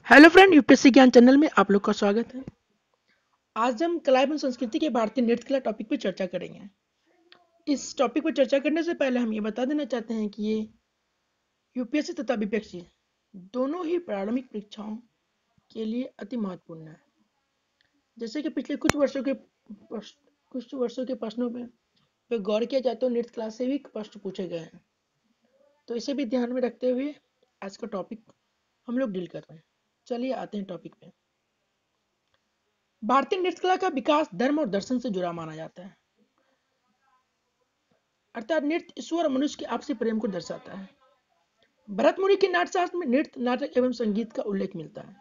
Hello friend, UPSC ज्ञान channel में आप लोग का स्वागत है। आज हम कला एवं संस्कृति के भारतीय नृत्य कला टॉपिक पर चर्चा करेंगे। इस टॉपिक पर चर्चा करने से पहले हम ये बता देना चाहते हैं कि ये यूपीएससी तथा बीपीएससी दोनों ही प्रारंभिक परीक्षाओं के लिए अति महत्वपूर्ण है। जैसे कि पिछले कुछ वर्षों के प्रश्नों पे गौर किया जाए तो नृत्य कला से भी प्रश्न पूछे गए हैं, तो इसे भी ध्यान में रखते हुए आज का टॉपिक हम लोग डील कर रहे हैं। चलिए आते हैं टॉपिक पे। भारतीय नृत्य कला का विकास धर्म और दर्शन से जुड़ा माना जाता है। अर्थात नृत्य ईश्वर और मनुष्य के आपसी प्रेम को दर्शाता है। भरत मुनि के नाट्यशास्त्र में नृत्य, नाटक एवं संगीत का उल्लेख मिलता है।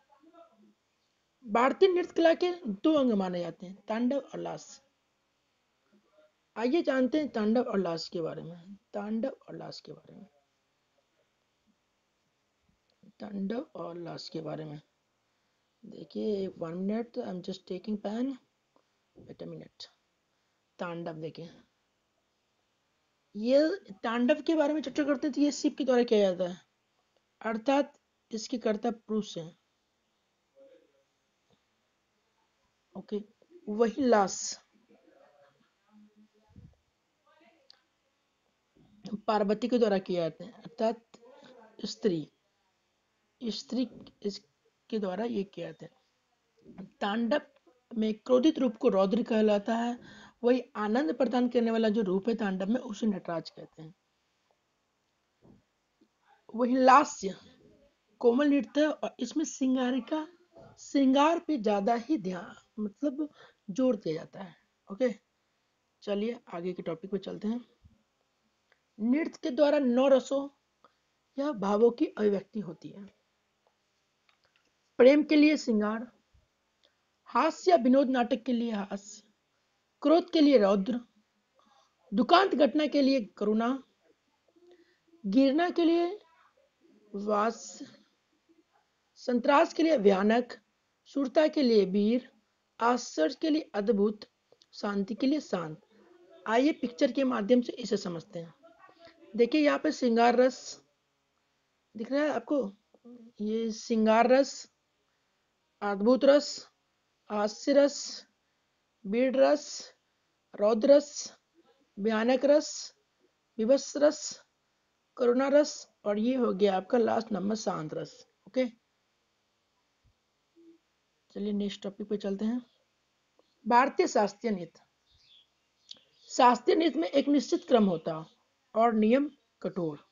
भारतीय नृत्य कला के दो अंग माने जाते हैं, तांडव और लास। आइए जानते हैं तांडव और लास के बारे में। तांडव और लास के बारे में देखिए, 1 minute, I am just taking pen, wait a minute. तांडव देखिए, ये तांडव के बारे में चर्चा करते हैं तो ये शिव के द्वारा किया जाता है, अर्थात इसके कर्ता पुरुष हैं। ओके, वही लास पार्वती के द्वारा किया जाता है, अर्थात स्त्री स्त्री इसके द्वारा ये किया जाता है। तांडव में क्रोधित रूप को रौद्र कहलाता है। वही आनंद प्रदान करने वाला जो रूप है तांडव में, उसे नटराज कहते हैं। वही लास्य कोमल नृत्य है और इसमें श्रृंगार पे ज्यादा ही ध्यान जोर दिया जाता है। ओके, चलिए आगे के टॉपिक पे चलते हैं। नृत्य के द्वारा 9 रसों या भावों की अभिव्यक्ति होती है। प्रेम के लिए श्रृंगार, हास्य या विनोद नाटक के लिए हास्य, क्रोध के लिए रौद्र, दुखांत घटना के लिए करुणा, गिरना के लिए वास, संतरास के लिए भयानक, शूरता के लिए वीर, आश्चर्य के लिए अद्भुत, शांति के लिए शांत। आइए पिक्चर के माध्यम से इसे समझते हैं। देखिए यहाँ पे श्रृंगार रस दिख रहा है आपको, ये श्रृंगार रस, अद्भुत रस, हास्य रस, वीर रस, रौद्र रस, भयानक रस, विवश रस, करुणा रस, और ये हो गया आपका लास्ट नंबर शांत रस। ओके, चलिए नेक्स्ट टॉपिक पे चलते हैं। भारतीय शास्त्रीय नृत्य। शास्त्रीय नृत्य में एक निश्चित क्रम होता और नियम कठोर।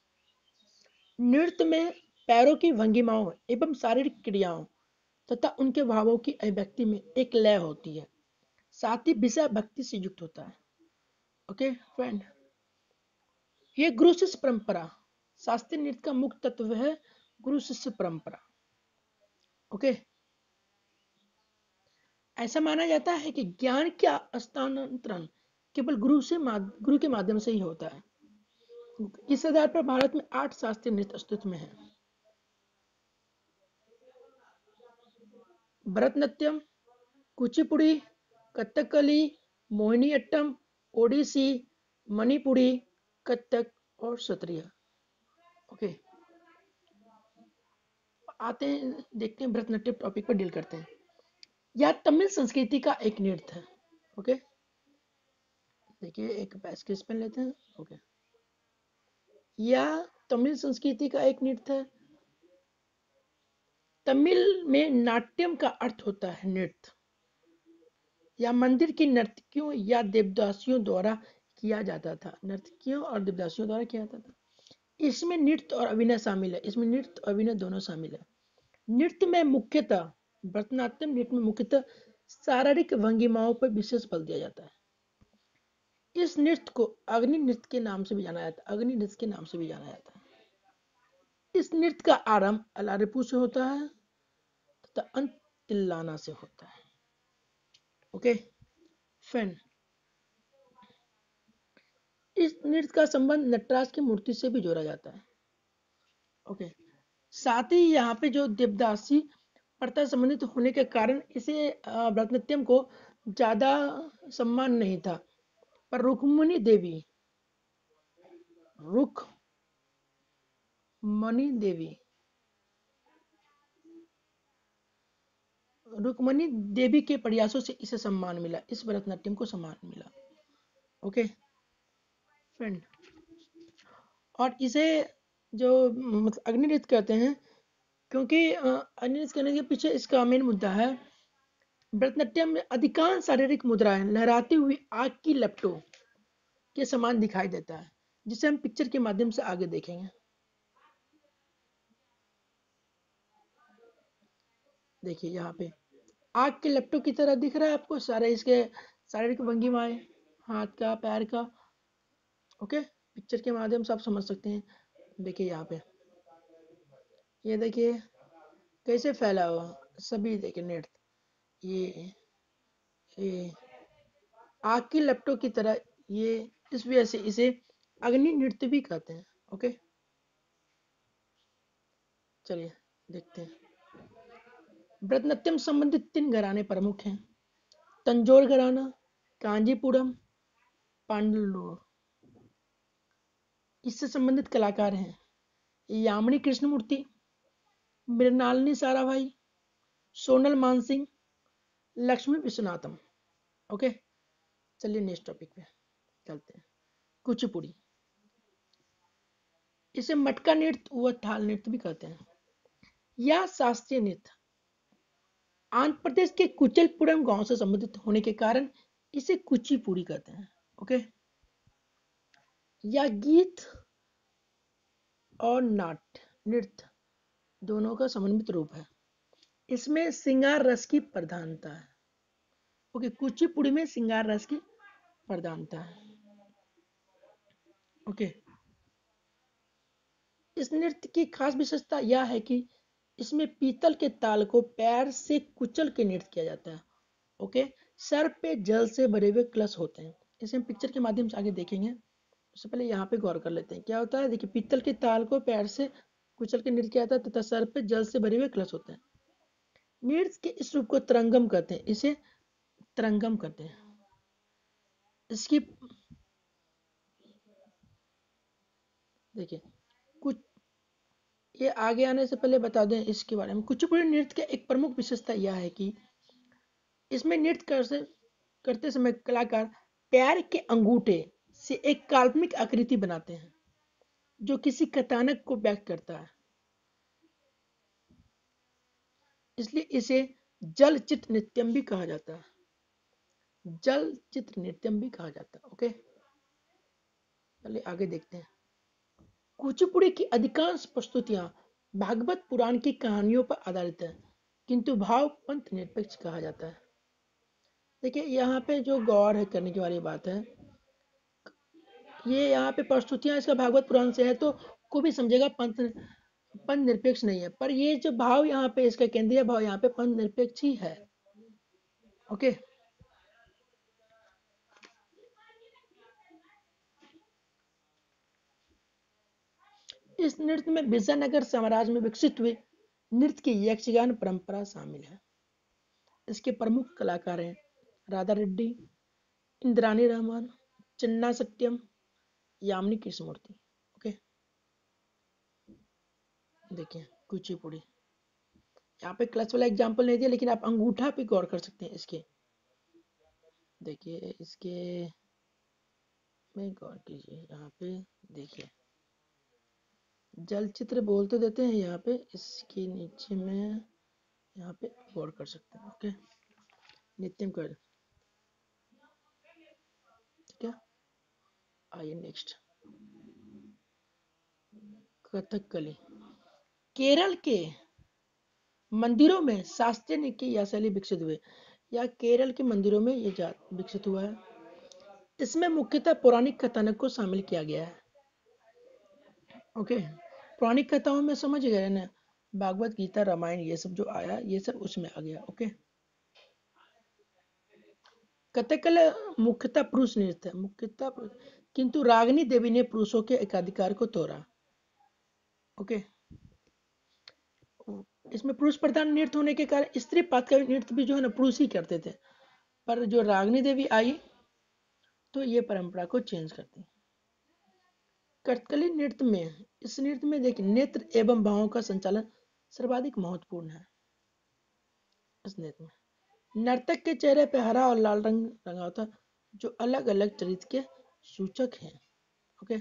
नृत्य में पैरों की भंगिमाओं एवं शारीरिक क्रियाओं तथा उनके भावों की अभिव्यक्ति में एक लय होती है, साथ ही विषय भक्ति से युक्त होता है। ओके फ्रेंड, ये गुरु शिष्य परंपरा, शास्त्रीय नृत्य का मुख्य तत्व है गुरु शिष्य परंपरा। ओके, ऐसा माना जाता है कि ज्ञान का हस्तांतरण केवल गुरु के माध्यम से ही होता है। इस आधार पर भारत में 8 शास्त्रीय नृत्य अस्तित्व में है। भरतनाट्यम, कुचिपुड़ी, कथकली, मोहिनीअट्टम, ओडिसी, मणिपुरी, कथक और सत्रिय। ओके, आते हैं, देखते हैं भरतनाट्यम टॉपिक पर डील करते हैं। यह तमिल संस्कृति का एक नृत्य है। ओके, देखिए एक स्केच पेन लेते हैं। ओके, यह तमिल संस्कृति का एक नृत्य है। तमिल में नाट्यम का अर्थ होता है नृत्य या मंदिर की नर्तकियों या देवदासियों द्वारा किया जाता था। नर्तकियों और देवदासियों द्वारा किया जाता था। इसमें नृत्य और अभिनय शामिल है। इसमें नृत्य और अभिनय दोनों शामिल है। नृत्य में मुख्यतः भरतनाट्यम नृत्य में मुख्यतः शारीरिक भंगिमाओं पर विशेष बल दिया जाता है। इस नृत्य को अग्नि नृत्य के नाम से भी जाना जाता है। अग्नि नृत्य के नाम से भी जाना जाता है। इस नृत्य का आरंभ अलारिपू से होता है तथा अंत तिल्लाना से होता है। ओके फ्रेंड, इस नृत्य का संबंध नटराज की मूर्ति से भी जोड़ा जाता है। ओके, साथ ही यहाँ पे जो देवदासी प्रथा संबंधित होने के कारण इसे भरतनाट्यम को ज्यादा सम्मान नहीं था, पर रुक्मणी देवी रुक्मणी देवी के प्रयासों से इसे सम्मान मिला, इस भरतनाट्यम को सम्मान मिला। ओके फ्रेंड, और इसे जो मतलब अग्नि नृत्य कहते हैं, क्योंकि अग्नि नृत्य करने के पीछे इसका मेन मुद्दा है, भरतनाट्यम में अधिकांश शारीरिक मुद्राएं लहराती हुई आग की लपटों के समान दिखाई देता है, जिसे हम पिक्चर के माध्यम से आगे देखेंगे। देखिए यहाँ पे आग के लपटों की तरह दिख रहा है आपको सारे इसके शारीरिक भंगिमाएं, हाथ का पैर का। ओके, पिक्चर के माध्यम से आप समझ सकते हैं। देखिए यहाँ पे, ये देखिए कैसे फैला हुआ सभी, देखिए नृत्य, ये आग की लपटों की तरह, ये इस वजह से इसे अग्नि नृत्य भी कहते हैं। ओके, चलिए देखते हैं। भरतनाट्यम संबंधित 3 घराने प्रमुख हैं: तंजौर घराना, कांजीपुरम, पांडुलूर। इससे संबंधित कलाकार हैं यामिनी कृष्णमूर्ति, मृणालिनी साराभाई, सोनल मानसिंह, लक्ष्मी विश्वनाथम। ओके, चलिए नेक्स्ट टॉपिक पे चलते हैं। कुचिपुड़ी, इसे मटका नृत्य व थाल नृत्य भी कहते हैं। यह शास्त्रीय नृत्य आंध्र प्रदेश के कुचलपुरम गांव से संबंधित होने के कारण इसे कुचिपुड़ी कहते हैं। ओके, यह गीत और नाट्य नृत्य दोनों का समन्वित रूप है। इसमें श्रृंगार रस की प्रधानता है। ओके, कुचिपुड़ी में श्रृंगार रस की प्रधानता है। ओके, इस नृत्य की खास विशेषता यह है कि इसमें पीतल के ताल को पैर से कुचल के नृत्य किया जाता है। ओके, सर पे जल से भरे हुए कलश होते हैं। इसे हम पिक्चर के माध्यम से आगे देखेंगे, उससे पहले यहाँ पे गौर कर लेते हैं क्या होता है। देखिए, पीतल के ताल को पैर से कुचल के नृत्य किया जाता है तथा सर पे जल से भरे हुए कलश होते हैं। नृत्य के इस रूप को तरंगम कहते हैं, इसे तरंगम कहते हैं। इसकी देखिए कुछ, ये आगे आने से पहले बता दें इसके बारे में। कुचिपुड़ी नृत्य की एक प्रमुख विशेषता यह है कि इसमें नृत्य करते समय कलाकार पैर के अंगूठे से एक काल्पनिक आकृति बनाते हैं जो किसी कथानक को व्यक्त करता है, इसलिए इसे जल चित्र नृत्यम भी कहा जाता है। जल चित्र नृत्यम भी कहा जाता है। ओके, चलिए आगे देखते हैं। कुचिपुड़ी की अधिकांश प्रस्तुतियां भागवत पुराण की कहानियों पर आधारित है, किंतु भाव पंथ निरपेक्ष कहा जाता है। देखिए यहाँ पे जो गौर है करने की वाली बात है, ये यहाँ पे प्रस्तुतियां इसका भागवत पुराण से है तो को भी समझेगा पंथ निरपेक्ष नहीं है, पर ये जो भाव यहाँ पे इसका केंद्रीय भाव यहाँ पे पंथ निरपेक्ष ही है। ओके, इस नृत्य में विजयनगर साम्राज्य में विकसित हुए नृत्य की यक्षगान परंपरा शामिल है। इसके प्रमुख कलाकार हैं राधा रेड्डी, इंद्रानी रहमान, चिन्ना सत्यम, यामिनी कृष्णमूर्ति। ओके, देखिए कुचिपुड़ी, यहाँ पे क्लच वाला एग्जांपल नहीं दिया लेकिन आप अंगूठा पे गौर कर सकते हैं इसके। देखिए इसके में गौर कीजिए, यहाँ पे देखिए जल चित्र बोल तो देते हैं यहाँ पे, इसके नीचे में यहाँ पे गौर कर सकते हैं। ओके, नित्यम कर, ठीक है। आइए नेक्स्ट, कथकली। केरल के मंदिरों में शास्त्रीय नृत्य की यह शैली विकसित हुए, या केरल के मंदिरों में ये जात विकसित हुआ है। इसमें मुख्यतः पौराणिक कथानक को शामिल किया गया है। ओके, पौराणिक कथाओं में समझ गए ना, भागवत गीता रामायण ये सब जो आया ये सब उसमें आ गया। ओके, कथकली मुख्यतः पुरुष नृत्य है, किंतु रागिनी देवी ने पुरुषों के एकाधिकार को तोड़ा। ओके, इसमें पुरुष प्रधान नृत्य होने के कारण स्त्री पात्र का नृत्य भी जो है ना पुरुष ही करते थे, पर जो रागिनी देवी आई तो ये परंपरा को चेंज कर दी। कथकली नृत्य में, इस नृत्य में देखिए नेत्र एवं भावों का संचालन सर्वाधिक महत्वपूर्ण है। इस नृत्य में नर्तक के चेहरे पे हरा और लाल रंग रंगा होता है, जो अलग अलग चरित्र के सूचक हैं। ओके,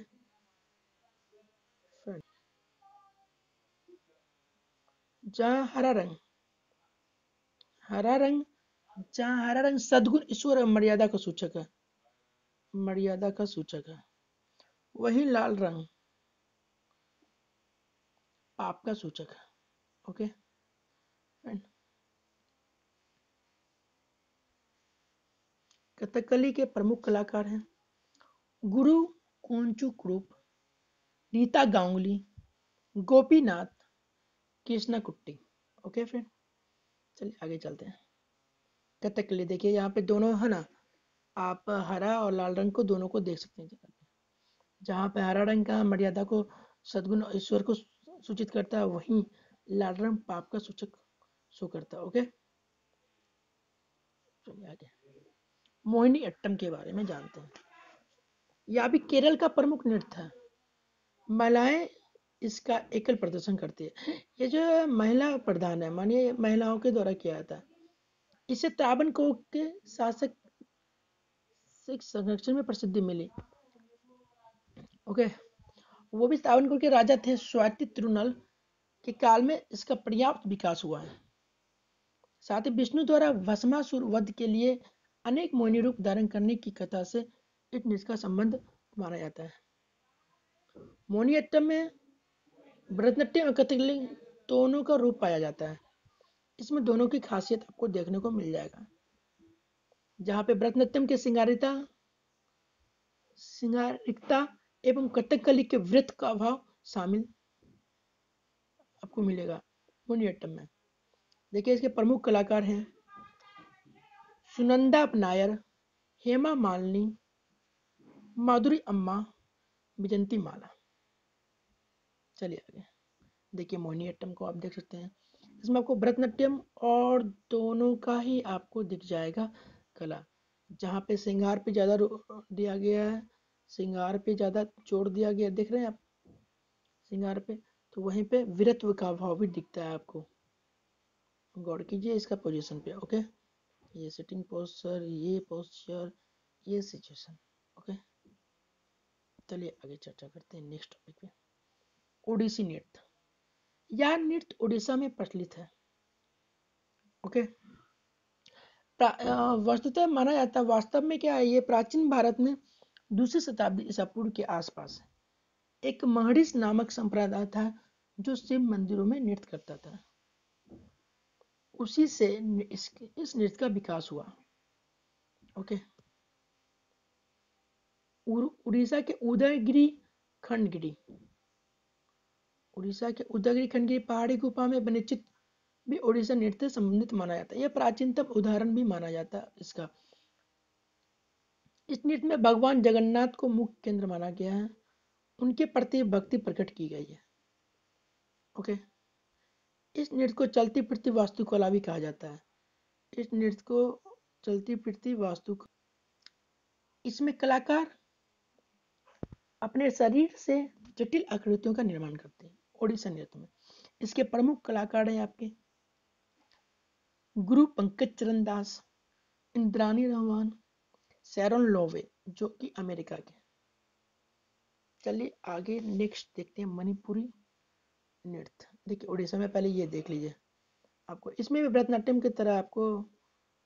जहाँ हरा रंग जहाँ हरा रंग सद्गुण, ईश्वर और मर्यादा का सूचक है, मर्यादा का सूचक है, वही लाल रंग पाप का सूचक है। ओके फ्रेंड, कथकली के प्रमुख कलाकार हैं गुरु कोंचू कुरुप, रीता गांगुली, गोपीनाथ, कृष्णा कुट्टी। ओके फ्रेंड, चलिए आगे चलते हैं। कथकली देखिए यहाँ पे दोनों है ना, आप हरा और लाल रंग को दोनों को देख सकते हैं जगह पे। जहाँ पे हरा रंग का मर्यादा को, सद्गुण और ईश्वर को सूचित करता है, वहीं लाल रंग पाप का सूचक शो करता है। ओके, चलिए आगे मोहिनी अट्टम के बारे में जानते हैं। यह भी केरल का प्रमुख नृत्य है। महिलाएं इसका एकल प्रदर्शन करती है। ये जो महिला प्रधान है, मानिए महिलाओं के द्वारा किया जाता है। इसे त्रावणकोर के शासक सिख संरक्षण में प्रसिद्धि मिली। ओके, वो भी त्रावणकोर के राजा थे स्वाति तिरुनल के काल में इसका पर्याप्त विकास हुआ है। साथ ही विष्णु द्वारा भस्मासुर वध के लिए अनेक मोहिनी रूप धारण करने की कथा से इस नृत्य का संबंध माना जाता है। मोहिनीअट्टम में भरतनाट्यम और कथकली दोनों का रूप पाया जाता है। इसमें दोनों की खासियत आपको देखने को मिल जाएगा। जहाँ पे भरतनाट्यम के सिंगारिकता एवं कथकली के वृत्त का अभाव शामिल आपको मिलेगा मोहिनीअट्टम में। देखिए इसके प्रमुख कलाकार हैं सुनंदा नायर, हेमा मालिनी, माधुरी अम्मा, विजंती माला। चलिए आगे देखिए मोहिनीअट्टम को आप देख सकते हैं। इसमें आपको भरतनाट्यम और दोनों का ही आपको दिख जाएगा कला। जहाँ पे श्रृंगार पे ज़्यादा दिया गया है, श्रृंगार पे ज़्यादा जोर दिया गया, देख रहे हैं आप श्रृंगार पे, तो वहीं पे वीरत्व का भाव भी दिखता है आपको। गौर कीजिए इसका पोजीशन पे। ओके, ये सिटिंग पोस्चर, ये पोस्चर, ये सिचुएशन। ओके, चलिए आगे चर्चा करते हैं नेक्स्ट टॉपिक पे। ओडिसी नृत्य, यह नृत्य उड़ीसा में प्रचलित है। ओके, वस्तुतः माना जाता है, वास्तव में क्या है, ये प्राचीन भारत में दूसरी शताब्दी ईसा पूर्व के आसपास एक महर्षि नामक संप्रदाय था जो शिव मंदिरों में नृत्य करता था। उसी से इस नृत्य का विकास हुआ। ओके, उड़ीसा के उदयगिरी खंडगिरी पहाड़ी गुफा में बने चित्र भी ओडिशा नृत्य से संबंधित माना जाता है। यह प्राचीनतम उदाहरण भी माना जाता है इसका। इस नृत्य में भगवान जगन्नाथ को मुख्य केंद्र माना गया है, उनके प्रति भक्ति प्रकट की गई है। ओके, इस नृत्य को चलती फिरती वास्तुकला भी कहा जाता है। इस नृत्य को चलती फिरती वास्तु, इसमें कलाकार अपने शरीर से जटिल आकृतियों का निर्माण करते हैं। ओडिशा नृत्य में इसके प्रमुख कलाकार हैं आपके गुरु पंकज चरण दास, इंद्रानी रहमान, सैरन लोवे, जो कि अमेरिका के। चलिए आगे नेक्स्ट देखते हैं मणिपुरी नृत्य। देखिए उड़ीसा में पहले ये देख लीजिए, आपको इसमें भी भरतनाट्यम की तरह आपको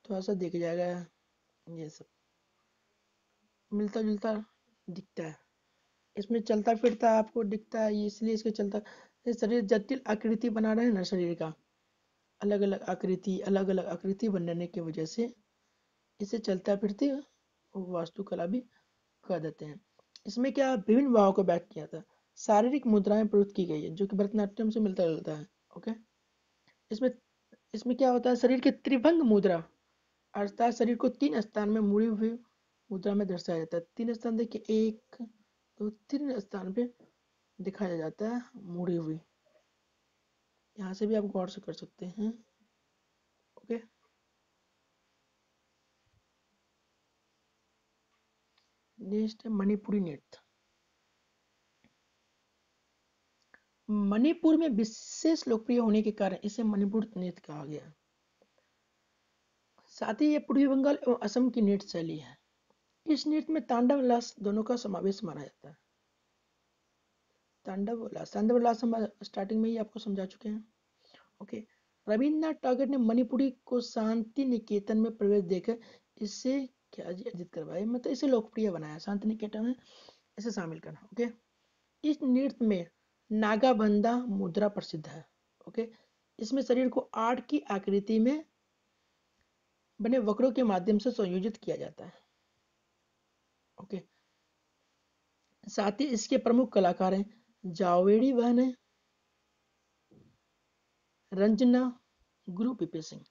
थोड़ा सा दिख जाएगा, ये सब मिलता जुलता दिखता है। इसमें चलता फिरता आपको दिखता है, इसलिए इसके चलता, ये शरीर जटिल आकृति बना रहे हैं ना, शरीर का अलग अलग आकृति बनने की वजह से इसे चलता फिरती वास्तुकला भी कह देते हैं। इसमें क्या विभिन्न भावों को व्यक्त किया था, शारीरिक मुद्राएं प्रयुक्त की गई है जो कि भरतनाट्यम से मिलता जुलता है। ओके, इसमें इसमें क्या होता है, शरीर की त्रिभंग मुद्रा अर्थात शरीर को तीन स्थान में मुड़ी हुई मुद्रा में दर्शाया जाता है। तीन स्थान देखिए, एक दो तीन स्थान पे दिखाया जाता है मुड़ी हुई। यहाँ से भी आप गौर से कर सकते हैं। ओके, नेक्स्ट है मणिपुरी नृत्य। मणिपुर में विशेष लोकप्रिय होने के कारण इसे मणिपुर नृत्य कहा गया। साथ ही ये पूर्वी बंगाल एवं असम की नृत्य शैली है। इस नृत्य में तांडव उल्लास दोनों का समावेश माना जाता है। तांडव उल्लास हम स्टार्टिंग में ही आपको समझा चुके हैं। ओके। रविन्द्रनाथ टैगोर ने मणिपुरी को शांति निकेतन में प्रवेश देकर इससे क्या जी अर्जित करवाया, मतलब इसे लोकप्रिय बनाया, शांति निकेतन में इसे शामिल करना। ओके। इस नृत्य में नागाबंधा मुद्रा प्रसिद्ध है। ओके। इसमें शरीर को आठ की आकृति में बने वक्रों के माध्यम से संयोजित किया जाता है। ओके। साथ ही इसके प्रमुख कलाकार हैं जावेरी बहन है, रंजना, गुरु पीपी सिंह।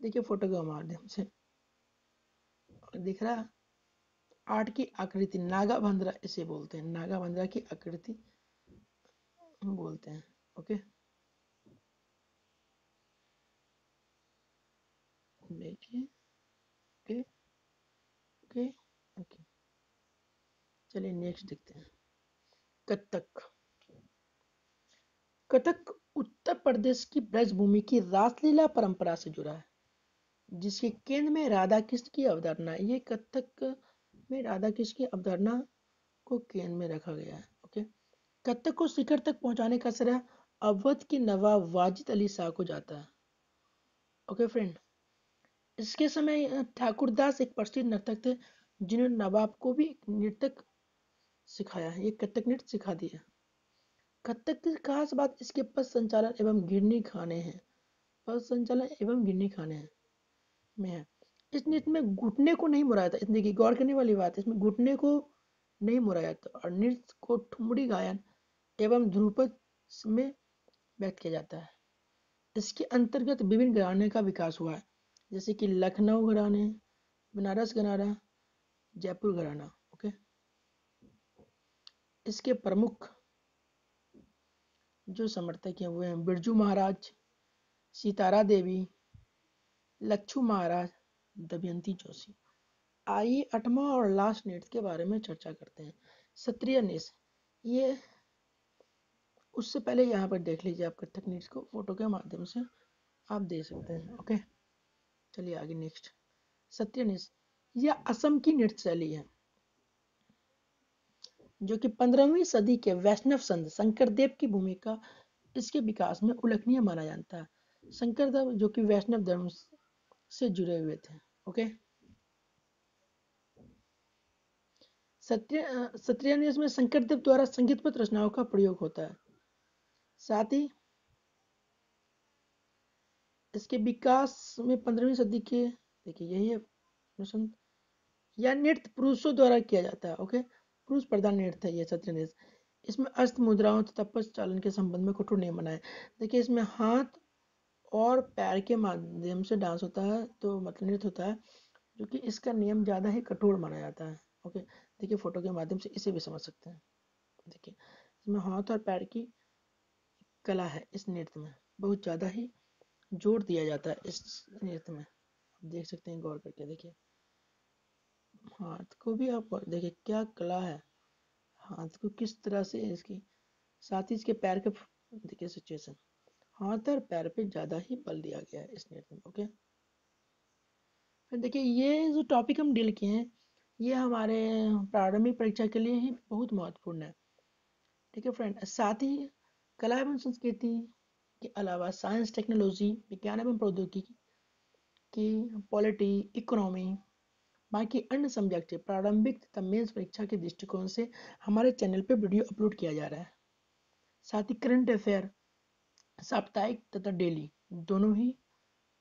देखिए फोटो के माध्यम से दिख रहा है। आठ की आकृति नागा बंद्रा इसे बोलते हैं, नागा बंद्रा की आकृति बोलते हैं। ओके। देखिए। ओके। ओके। ओके। चलिए नेक्स्ट देखते हैं। कथक। कथक उत्तर प्रदेश की ब्रजभूमि की रासलीला परंपरा से जुड़ा है, जिसके केंद्र में राधा कृष्ण की अवधारणा है। ये कथक में राधा कृष्ण की अवधारणा को केंद्र में रखा गया है। ओके। कथक को शिखर तक पहुंचाने का श्रेय अवध के नवाब वाजिद अली शाह को जाता है। Okay friend. इसके समय ठाकुरदास एक प्रसिद्ध नर्तक थे, जिन्होंने नवाब को भी नृतक सिखाया है, ये कथक नृत्य सिखा दिया। कथक की खास बात इसके पद संचालन एवं गिरनी खाने हैं, पद संचालन एवं गिरनी खाने हैं में है। इस नृत्य में घुटने को नहीं मुड़ाया जाता, इसमें गौर करने वाली बात है, इसमें घुटने को नहीं मुड़ाया जाता और नृत्य को ठुमरी गायन एवं ध्रुपद में व्यक्त किया जाता है। इसके अंतर्गत विभिन्न घराने का विकास हुआ है, जैसे कि लखनऊ घराने, बनारस घराना, जयपुर घराना। ओके। इसके प्रमुख जो समर्थक हैं वो हैं बिरजू महाराज, सितारा देवी, लच्छू महाराज, दमयंती जोशी। आइए आठवां और लास्ट नृत्य के बारे में चर्चा करते हैं, क्षत्रिय नृत्य। ये उससे पहले यहाँ पर देख लीजिए आप कथक नृत्य को फोटो के माध्यम से आप देख सकते हैं। ओके। चलिए आगे नेक्स्ट। क्षत्रिय नृत्य यह असम की नृत्य शैली है, जो कि 15वीं सदी के वैष्णव संत शंकरदेव की भूमिका इसके विकास में उल्लेखनीय माना जाता है। शंकरदेव जो कि वैष्णव धर्म से जुड़े हुए थे। ओके। क्षत्रिय नृत्य में शंकरदेव द्वारा संगीतबद्ध रचनाओं का प्रयोग होता है। साथ ही इसके विकास में 15वीं सदी के, देखिए यही है, यह नृत्य पुरुषों द्वारा किया जाता है। ओके। पुरुष प्रधान नृत्य है ये क्षत्रिय नृत्य। इसमें अस्त मुद्राओं तथा पश्च चालन के संबंध में कठोर नियम बनाए। देखिए इसमें हाथ और पैर के माध्यम से डांस होता है, तो मतलब नृत्य होता है, जो कि इसका नियम ज़्यादा ही कठोर माना जाता है। ओके। देखिए फोटो के माध्यम से इसे भी समझ सकते हैं। देखिए इसमें हाथ और पैर की कला है, इस नृत्य में बहुत ज़्यादा ही जोर दिया जाता है इस नृत्य में। आप देख सकते हैं गौर करके। देखिए हाथ को भी आप देखिए क्या कला है, हाथ को किस तरह से इसकी, साथ ही इसके पैर के देखिए सिचुएशन, हाथ और पैर पे ज़्यादा ही बल दिया गया है इस नृत्य में। ओके। फिर देखिए ये जो टॉपिक हम डील किए हैं, ये हमारे प्रारंभिक परीक्षा के लिए ही बहुत महत्वपूर्ण है। ठीक है फ्रेंड। साथ ही कला एवं संस्कृति के अलावा साइंस, टेक्नोलॉजी, विज्ञान एवं प्रौद्योगिकी की, पॉलिटी, इकोनॉमी, बाकी अन्य सब्जेक्ट प्रारंभिक तथा मेंस परीक्षा के दृष्टिकोण से हमारे चैनल पर वीडियो अपलोड किया जा रहा है। साथ ही करंट अफेयर साप्ताहिक तथा डेली दोनों ही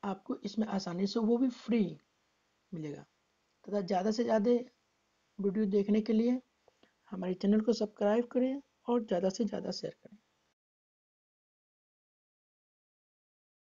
आपको इसमें आसानी से, वो भी फ्री मिलेगा। तथा ज़्यादा से ज़्यादा वीडियो देखने के लिए हमारे चैनल को सब्सक्राइब करें और ज़्यादा से ज़्यादा शेयर करें।